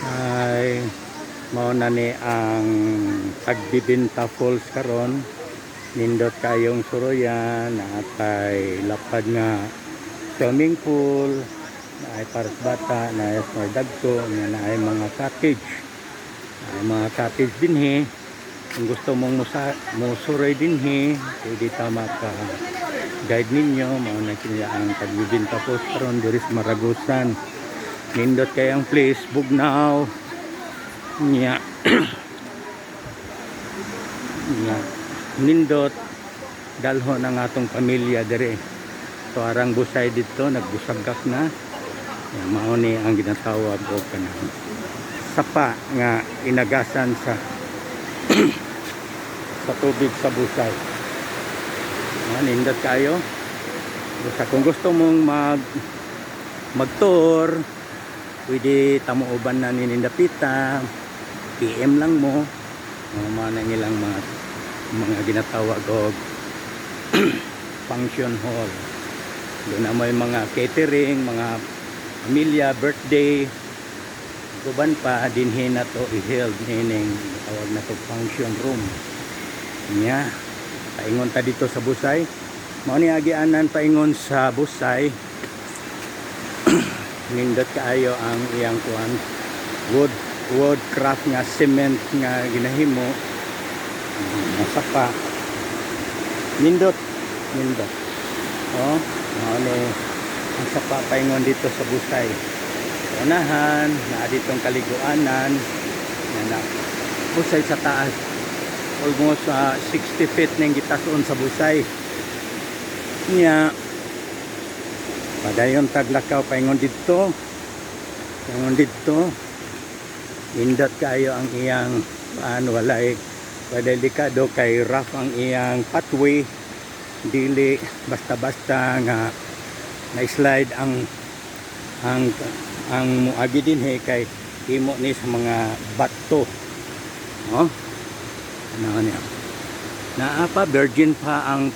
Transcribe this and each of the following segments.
ay mao na ni ang Tagbibinta Falls karon. Nindot kayong suroyan atay lapad nga swimming pool, na ay paras bata, na ay small dagko, na ay mga cottage. Ay mga cottage dinhi. Kung gusto mong musuroy dinhi, pwede ta maka guide ninyo. Mao na kini ang Tagbibinta Falls karon diri sa Maragusan. Nindot kayang place Bugnaw nya. Nya nindot dalhon ang atong pamilya dire. So arang busay dito nagbusagak na. Yan, mao ni ang ginatawag og kanang sapa nga inagasan sa sa tubig sa busay. Nindot kayo. Basta kung gusto mong mag-tour, pwede tamuuban na ninindapita, PM lang mo. Mana nilang mga ginatawag og function hall. Doon na may mga catering, mga pamilya, birthday, guban pa dinhin na to i-held nining tawag na to function room. Nya, paingon ta dito sa Busay. Mao ni agianan paingon sa Busay. Nindot kaayo ang iyang kuan wood craft nga cement nga ginahimo. Sapa. Nindot. Oh, mao ni ang sapa paingon dito sa Busay. Unahan na ditong kaliguanan na Busay sa taas. Almost 60 feet ning gitason sa Busay. Nya padayon taglakaw paingon dito. Indot kayo ang iyang walay delikado kay rough ang iyang pathway. Dili basta-basta nga na-slide ang muagi dinhi kay himo ni sa mga bato. Oh. Ano niya? Naa pa virgin pa ang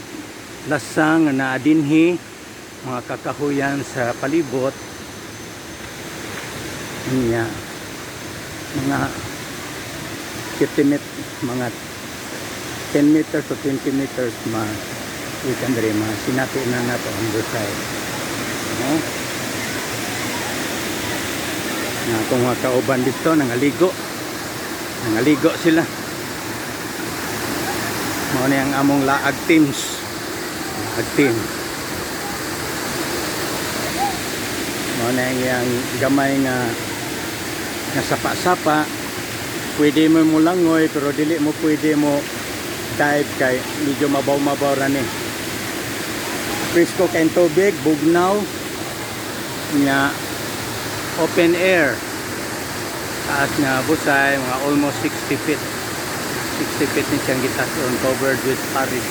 lasang na dinhi, mga kakahuyan sa palibot niya. Mga 50 mga 10 meters to 20 meters ikan dari sinati na nato ang Busay. No? Na kung mga kauban dito nangaligo sila. Mao ni ang among laag teams. Mao na yang gamay nga sapa-sapa. Pwede mo mulangoy pero dili mo pwede mo dive kay medyo mabaw ra ni. Frisco kay tubig, Bugnaw nya open air. Taas nga Busay, mga almost 60 feet. 60 feet ni siyang gitason, covered with Paris.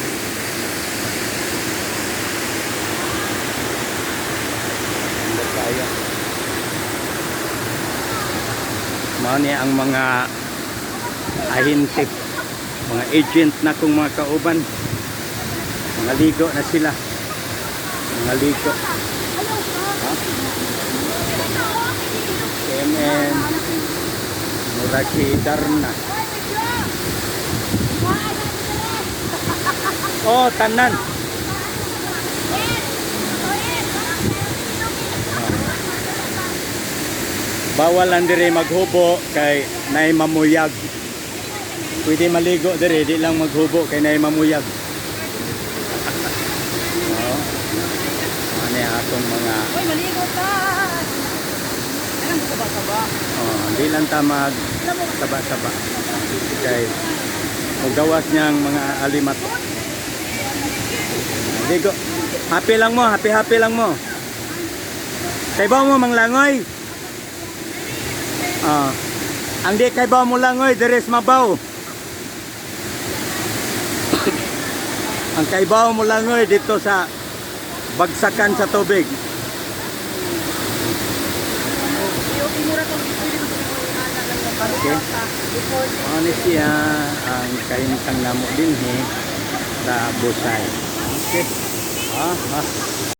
Ganda kaya. Mao ni ang mga ahintip, mga agent na kung mga kauban. Mga ligo na sila. Mga ligo. MN Muraki Darna. Oh, tanan. Bawal lang dire maghubo kay nay mamuyag. Pwede maligo dire, di lang maghubo kay nay mamuyag. Oh. Ano atong mga Oy, maligo ka. Anong saba-saba? oh, di lang ta mag saba-saba. Kay gawas niyang mga alimat. Ligo. Happy lang mo. Kay ba mo manglangoy? Ang di kay ba mo langoy, deres mabaw. Ang kay ba mo langoy dito sa bagsakan sa tubig. Okay. Ano siya ang kahintang namo din sa Busay. Okay.